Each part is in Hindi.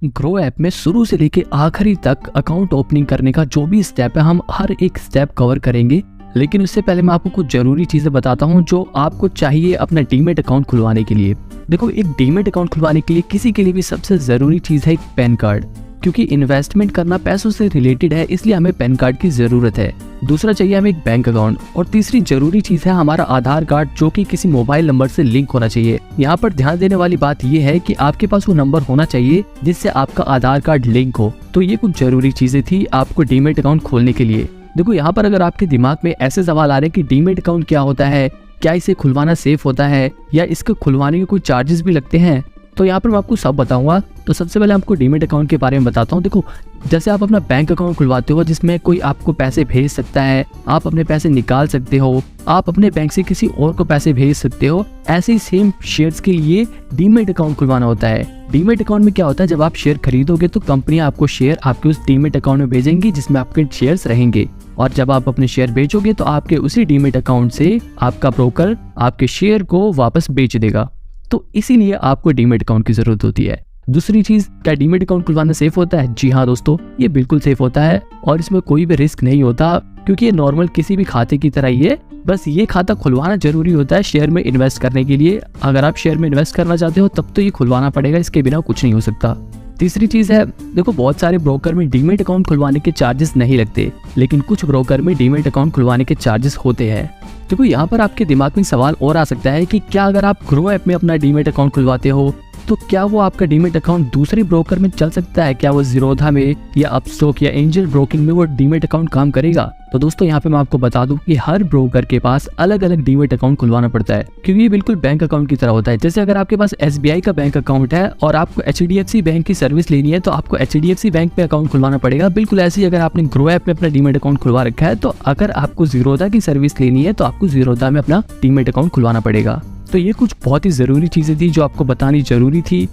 ग्रो ऐप में शुरू से लेके आखिरी तक अकाउंट ओपनिंग करने का जो भी स्टेप है, हम हर एक स्टेप कवर करेंगे। लेकिन उससे पहले मैं आपको कुछ जरूरी चीजें बताता हूं जो आपको चाहिए अपना डीमैट अकाउंट खुलवाने के लिए। देखो, एक डीमैट अकाउंट खुलवाने के लिए किसी के लिए भी सबसे जरूरी चीज है एक पैन कार्ड, क्योंकि इन्वेस्टमेंट करना पैसों से रिलेटेड है, इसलिए हमें पैन कार्ड की जरूरत है। दूसरा चाहिए हमें एक बैंक अकाउंट, और तीसरी जरूरी चीज है हमारा आधार कार्ड, जो कि किसी मोबाइल नंबर से लिंक होना चाहिए। यहाँ पर ध्यान देने वाली बात ये है कि आपके पास वो नंबर होना चाहिए जिससे आपका आधार कार्ड लिंक हो। तो ये कुछ जरूरी चीजें थी आपको डीमैट अकाउंट खोलने के लिए। देखो, यहाँ पर अगर आपके दिमाग में ऐसे सवाल आ रहे हैं कि डीमैट अकाउंट क्या होता है, क्या इसे खुलवाना सेफ होता है, या इसके खुलवाने के कोई चार्जेस भी लगते हैं, तो यहाँ पर मैं आपको सब बताऊंगा। तो सबसे पहले आपको डीमैट अकाउंट के बारे में बताता हूँ। देखो, जैसे आप अपना बैंक अकाउंट खुलवाते हो जिसमें कोई आपको पैसे भेज सकता है, आप अपने पैसे निकाल सकते हो, आप अपने बैंक से किसी और को पैसे भेज सकते हो, ऐसे ही सेम शेयर्स के लिए डीमैट अकाउंट खुलवाना होता है। डीमैट अकाउंट में क्या होता है, जब आप शेयर खरीदोगे तो कंपनियां आपको शेयर आपके उस डीमैट अकाउंट में भेजेंगी जिसमें आपके शेयर्स रहेंगे, और जब आप अपने शेयर बेचोगे तो आपके उसी डीमैट अकाउंट से आपका ब्रोकर आपके शेयर को वापस बेच देगा। तो इसीलिए आपको डीमैट अकाउंट की जरूरत होती है। दूसरी चीज, क्या डीमैट अकाउंट खुलवाना सेफ होता है? जी हाँ दोस्तों, ये बिल्कुल सेफ होता है और इसमें कोई भी रिस्क नहीं होता, क्योंकि ये नॉर्मल किसी भी खाते की तरह ही है। बस ये खाता खुलवाना जरूरी होता है शेयर में इन्वेस्ट करने के लिए। अगर आप शेयर में इन्वेस्ट करना चाहते हो तब तो ये खुलवाना पड़ेगा, इसके बिना कुछ नहीं हो सकता। तीसरी चीज है, देखो, बहुत सारे ब्रोकर में डीमैट अकाउंट खुलवाने के चार्जेस नहीं लगते, लेकिन कुछ ब्रोकर में डीमैट अकाउंट खुलवाने के चार्जेस होते हैं। देखो, यहाँ पर आपके दिमाग में सवाल और आ सकता है कि क्या अगर आप ग्रो ऐप में अपना डीमैट अकाउंट खुलवाते हो तो क्या वो आपका डीमैट अकाउंट दूसरे ब्रोकर में चल सकता है? क्या वो ज़ीरोधा में या अपस्टॉक या एंजल ब्रोकिंग में वो डीमैट अकाउंट काम करेगा? तो दोस्तों, यहाँ पे मैं आपको बता दूं कि हर ब्रोकर के पास अलग अलग डीमैट अकाउंट खुलवाना पड़ता है, क्योंकि ये बिल्कुल बैंक अकाउंट की तरह होता है। जैसे अगर आपके पास SBI का बैंक अकाउंट है और आपको HDFC बैंक की सर्विस लेनी है तो आपको HDFC बैंक पे अकाउंट खुलवाना पड़ेगा। बिल्कुल ऐसे ही अगर आपने ग्रो ऐप में अपना डीमैट अकाउंट खुलवा रखा है तो अगर आपको ज़ीरोधा की सर्विस लेनी है तो आपको ज़ीरोधा में अपना डीमैट अकाउंट खुलवाना पड़ेगा। तो ये कुछ बहुत ही जरूरी चीजें थी जो आपको बतानी जरूरी थी।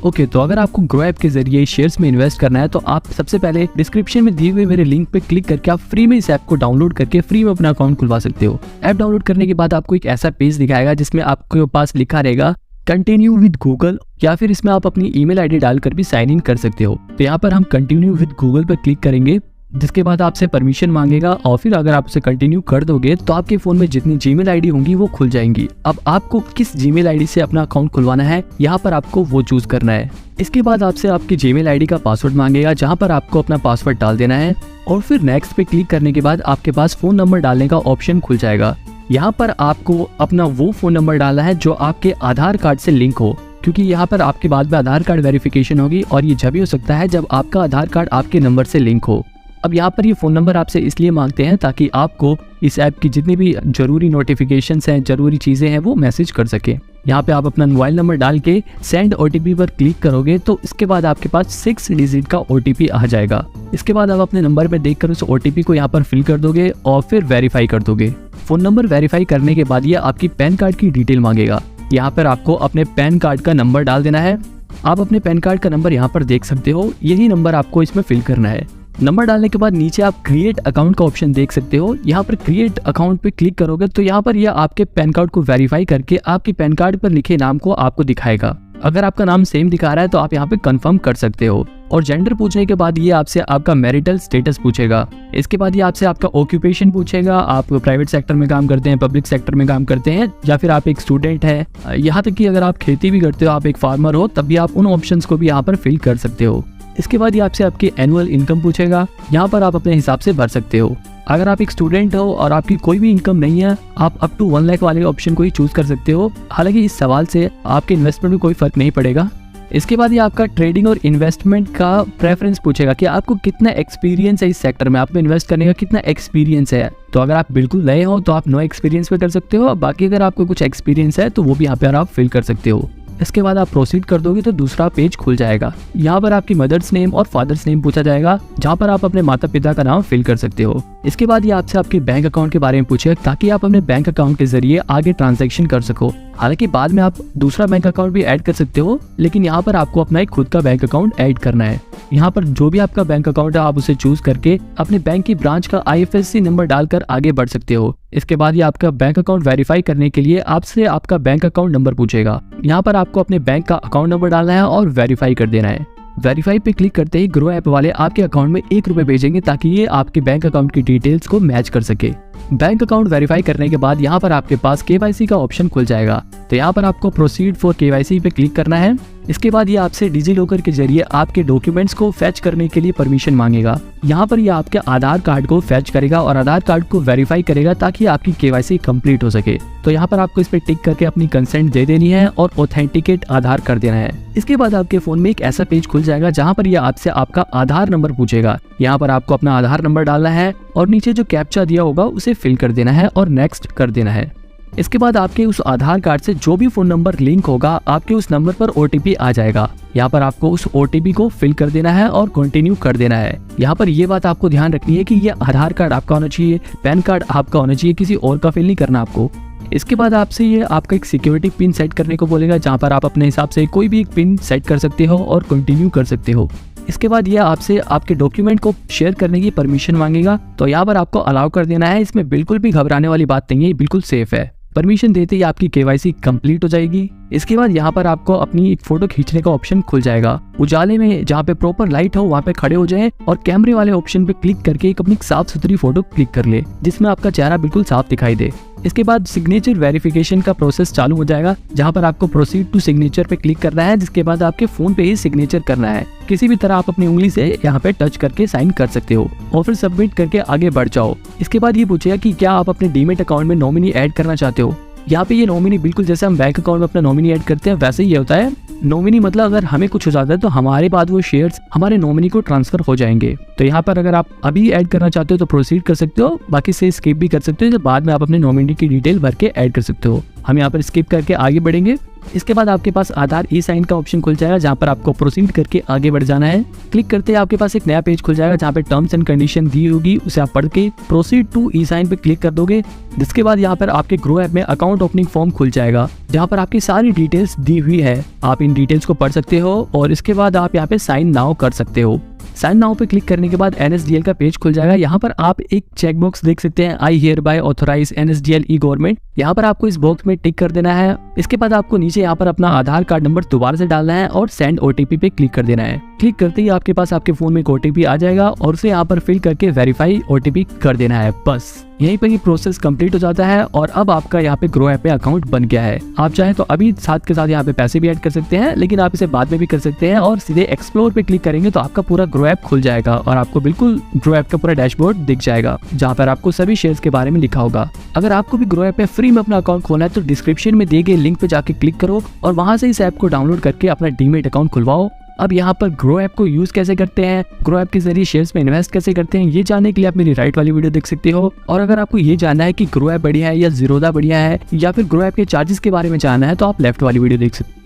ओके, तो अगर आपको ग्रो ऐप के जरिए शेयर्स में इन्वेस्ट करना है तो आप सबसे पहले डिस्क्रिप्शन में दिए हुए मेरे लिंक पे क्लिक करके आप फ्री में इस ऐप को डाउनलोड करके फ्री में अपना अकाउंट खुलवा सकते हो। ऐप डाउनलोड करने के बाद आपको एक ऐसा पेज दिखाएगा जिसमें आपके पास लिखा रहेगा कंटिन्यू विद गूगल, या फिर इसमें आप अपनी ईमेल आईडी डालकर भी साइन इन कर सकते हो। तो यहाँ पर हम कंटिन्यू विद गूगल पर क्लिक करेंगे, जिसके बाद आपसे परमिशन मांगेगा, और फिर अगर आप उसे कंटिन्यू कर दोगे तो आपके फोन में जितनी जीमेल आईडी होंगी वो खुल जाएंगी। अब आपको किस जीमेल आईडी से अपना अकाउंट खुलवाना है, यहाँ पर आपको वो चूज करना है। इसके बाद आपसे आपकी जीमेल आईडी का पासवर्ड मांगेगा, जहाँ पर आपको अपना पासवर्ड डाल देना है, और फिर नेक्स्ट पे क्लिक करने के बाद आपके पास फोन नंबर डालने का ऑप्शन खुल जाएगा। यहाँ पर आपको अपना वो फोन नंबर डालना है जो आपके आधार कार्ड से लिंक हो, क्योंकि यहाँ पर आपके बाद में आधार कार्ड वेरिफिकेशन होगी, और ये जब ही हो सकता है जब आपका आधार कार्ड आपके नंबर से लिंक हो। अब यहाँ पर ये फ़ोन नंबर आपसे इसलिए मांगते हैं ताकि आपको इस ऐप की जितनी भी जरूरी नोटिफिकेशंस हैं, जरूरी चीज़ें हैं, वो मैसेज कर सके। यहाँ पे आप अपना मोबाइल नंबर डाल के सेंड OTP पर क्लिक करोगे तो इसके बाद आपके पास 6 डिजिट का OTP आ जाएगा। इसके बाद आप अपने नंबर पे देखकर उस OTP को यहाँ पर फिल कर दोगे और फिर वेरीफाई कर दोगे। फ़ोन नंबर वेरीफाई करने के बाद ये आपकी पैन कार्ड की डिटेल मांगेगा। यहाँ पर आपको अपने पैन कार्ड का नंबर डाल देना है। आप अपने पैन कार्ड का नंबर यहाँ पर देख सकते हो, यही नंबर आपको इसमें फिल करना है। नंबर डालने के बाद नीचे आप क्रिएट अकाउंट का ऑप्शन देख सकते हो। यहाँ पर क्रिएट अकाउंट पे क्लिक करोगे तो यहाँ पर यह आपके पैन कार्ड को वेरीफाई करके आपके पैन कार्ड पर लिखे नाम को आपको दिखाएगा। अगर आपका नाम सेम दिखा रहा है तो आप यहाँ पे कंफर्म कर सकते हो। और जेंडर पूछने के बाद ये आपसे आपका मैरिटल स्टेटस पूछेगा। इसके बाद ये आपसे आपका ऑक्यूपेशन पूछेगा, आप प्राइवेट सेक्टर में काम करते हैं, पब्लिक सेक्टर में काम करते हैं, या फिर आप एक स्टूडेंट है। यहाँ तक कि अगर आप खेती भी करते हो, आप एक फार्मर हो, तब भी आप उन ऑप्शंस को भी यहाँ पर फिल कर सकते हो। इसके बाद ये आपसे आपकी एनुअल इनकम पूछेगा, यहाँ पर आप अपने हिसाब से भर सकते हो। अगर आप एक स्टूडेंट हो और आपकी कोई भी इनकम नहीं है, आप अप टू 1 लाख वाले ऑप्शन को ही चूज कर सकते हो। हालांकि इस सवाल से आपके इन्वेस्टमेंट में कोई फर्क नहीं पड़ेगा। इसके बाद ये आपका ट्रेडिंग और इन्वेस्टमेंट का प्रेफरेंस पूछेगा कि आपको कितना एक्सपीरियंस है इस सेक्टर में, आप में इन्वेस्ट करने का कितना एक्सपीरियंस है। तो अगर आप बिल्कुल नए हो तो आप नो एक्सपीरियंस पे कर सकते हो, बाकी अगर आपको कुछ एक्सपीरियंस है तो वो भी यहाँ पर आप फिल कर सकते हो। इसके बाद आप प्रोसीड कर दोगे तो दूसरा पेज खुल जाएगा। यहाँ पर आपकी मदर्स नेम और फादर्स नेम पूछा जाएगा, जहाँ पर आप अपने माता पिता का नाम फिल कर सकते हो। इसके बाद ये आपसे आपके बैंक अकाउंट के बारे में पूछेगा ताकि आप अपने बैंक अकाउंट के जरिए आगे ट्रांजैक्शन कर सको। हालांकि बाद में आप दूसरा बैंक अकाउंट भी ऐड कर सकते हो, लेकिन यहाँ पर आपको अपना एक खुद का बैंक अकाउंट ऐड करना है। यहाँ पर जो भी आपका बैंक अकाउंट है आप उसे चूज करके अपने बैंक की ब्रांच का IFSC नंबर डालकर आगे बढ़ सकते हो। इसके बाद ये आपका बैंक अकाउंट वेरीफाई करने के लिए आपसे आपका बैंक अकाउंट नंबर पूछेगा। यहाँ पर आपको अपने बैंक का अकाउंट नंबर डालना है और वेरीफाई कर देना है। वेरीफाई पे क्लिक करते ही ग्रो ऐप वाले आपके अकाउंट में ₹1 भेजेंगे ताकि ये आपके बैंक अकाउंट की डिटेल्स को मैच कर सके। बैंक अकाउंट वेरीफाई करने के बाद यहाँ पर आपके पास KYC का ऑप्शन खुल जाएगा। तो यहाँ पर आपको प्रोसीड फॉर KYC पे क्लिक करना है। इसके बाद ये आपसे डिजीलॉकर के जरिए आपके डॉक्यूमेंट्स को फैच करने के लिए परमिशन मांगेगा। यहाँ पर ये आपके आधार कार्ड को फैच करेगा और आधार कार्ड को वेरीफाई करेगा ताकि आपकी KYC कंप्लीट हो सके। तो यहाँ पर आपको इस पे टिक करके अपनी कंसेंट दे देनी है और ऑथेंटिकेट आधार कर देना है। इसके बाद आपके फोन में एक ऐसा पेज खुल जाएगा जहाँ पर ये आपसे आपका आधार नंबर पूछेगा। यहाँ पर आपको अपना आधार नंबर डालना है और नीचे जो कैप्चा दिया होगा उसे फिल कर देना है और नेक्स्ट कर देना है। इसके बाद आपके उस आधार कार्ड से जो भी फोन नंबर लिंक होगा आपके उस नंबर पर OTP आ जाएगा। यहाँ पर आपको उस OTP को फिल कर देना है और कंटिन्यू कर देना है। यहाँ पर ये बात आपको ध्यान रखनी है कि ये आधार कार्ड आपका होना चाहिए, पैन कार्ड आपका होना चाहिए, किसी और का फिल नहीं करना आपको। इसके बाद आपसे ये आपका एक सिक्योरिटी पिन सेट करने को बोलेगा जहाँ पर आप अपने हिसाब से कोई भी एक पिन सेट कर सकते हो और कंटिन्यू कर सकते हो। इसके बाद ये आपसे आपके डॉक्यूमेंट को शेयर करने की परमिशन मांगेगा। तो यहाँ पर आपको अलाउ कर देना है। इसमें बिल्कुल भी घबराने वाली बात नहीं है, बिल्कुल सेफ है। परमिशन देते ही आपकी KYC कंप्लीट हो जाएगी। इसके बाद यहाँ पर आपको अपनी एक फोटो खींचने का ऑप्शन खुल जाएगा। उजाले में जहाँ पे प्रॉपर लाइट हो वहाँ पे खड़े हो जाएं और कैमरे वाले ऑप्शन पे क्लिक करके एक अपनी साफ सुथरी फोटो क्लिक कर ले जिसमें आपका चेहरा बिल्कुल साफ दिखाई दे। इसके बाद सिग्नेचर वेरिफिकेशन का प्रोसेस चालू हो जाएगा जहाँ पर आपको प्रोसीड टू सिग्नेचर पे क्लिक करना है। जिसके बाद आपके फोन पे ही सिग्नेचर करना है। किसी भी तरह आप अपनी उंगली से यहाँ पे टच करके साइन कर सकते हो और फिर सबमिट करके आगे बढ़ जाओ। इसके बाद ये पूछेगा कि क्या आप अपने डीमेट अकाउंट में नॉमिनी ऐड करना चाहते हो। यहाँ पे ये नॉमिनी बिल्कुल जैसे हम बैंक अकाउंट में अपना नॉमिनी ऐड करते हैं वैसे ही ये होता है। नॉमिनी मतलब अगर हमें कुछ हो जाता है तो हमारे बाद वो शेयर्स हमारे नॉमिनी को ट्रांसफर हो जाएंगे। तो यहाँ पर अगर आप अभी ऐड करना चाहते हो तो प्रोसीड कर सकते हो, बाकी से स्किप भी कर सकते हो। तो बाद में आप अपने नॉमिनी की डिटेल भर के ऐड कर सकते हो। हम यहाँ पर स्किप करके आगे बढ़ेंगे। इसके बाद आपके पास आधार ई-साइन का ऑप्शन खुल जाएगा जहाँ पर आपको प्रोसीड करके आगे बढ़ जाना है। क्लिक करते ही आपके पास एक नया पेज खुल जाएगा जहाँ पे टर्म्स एंड कंडीशन दी होगी, उसे आप पढ़ के प्रोसीड टू ई-साइन पे क्लिक कर दोगे। जिसके बाद यहाँ पर आपके ग्रो ऐप में अकाउंट ओपनिंग फॉर्म खुल जाएगा जहाँ पर आपकी सारी डिटेल्स दी हुई है। आप इन डिटेल्स को पढ़ सकते हो और इसके बाद आप यहाँ पे साइन नाउ कर सकते हो। साइन नाउ पे क्लिक करने के बाद NSDL का पेज खुल जाएगा। यहाँ पर आप एक चेक बॉक्स देख सकते हैं, I hereby authorise NSDL e government. यहाँ पर आपको इस बॉक्स में टिक कर देना है। इसके बाद आपको नीचे यहाँ पर अपना आधार कार्ड नंबर दोबारा से डालना है और सेंड OTP पे क्लिक कर देना है। क्लिक करते ही आपके पास आपके फोन में एक OTP आ जाएगा और उसे यहाँ पर फिल करके वेरीफाई OTP कर देना है। बस यहीं पर ये प्रोसेस कंप्लीट हो जाता है और अब आपका यहाँ पे ग्रो ऐप पे अकाउंट बन गया है। आप चाहे तो अभी साथ के साथ यहाँ पे पैसे भी ऐड कर सकते हैं, लेकिन आप इसे बाद में भी कर सकते हैं और सीधे एक्सप्लोर पे क्लिक करेंगे तो आपका पूरा ग्रो ऐप खुल जाएगा और आपको बिल्कुल ग्रो ऐप का पूरा डैशबोर्ड दिख जाएगा जहाँ पर आपको सभी शेयर्स के बारे में लिखा होगा। अगर आपको भी ग्रो ऐप पे फ्री में अपना अकाउंट खोलना है तो डिस्क्रिप्शन में दिए गए लिंक पे जाके क्लिक करो और वहां से इस ऐप को डाउनलोड करके अपना डीमेट अकाउंट खुलवाओ। अब यहाँ पर ग्रो ऐप को यूज कैसे करते हैं, ग्रो ऐप के जरिए शेयर्स में इन्वेस्ट कैसे करते हैं, ये जानने के लिए आप मेरी राइट वाली वीडियो देख सकते हो। और अगर आपको ये जानना है कि ग्रो ऐप बढ़िया है या जीरोधा बढ़िया है या फिर ग्रो ऐप के चार्जेस के बारे में जानना है तो आप लेफ्ट वाली वीडियो देख सकते हो।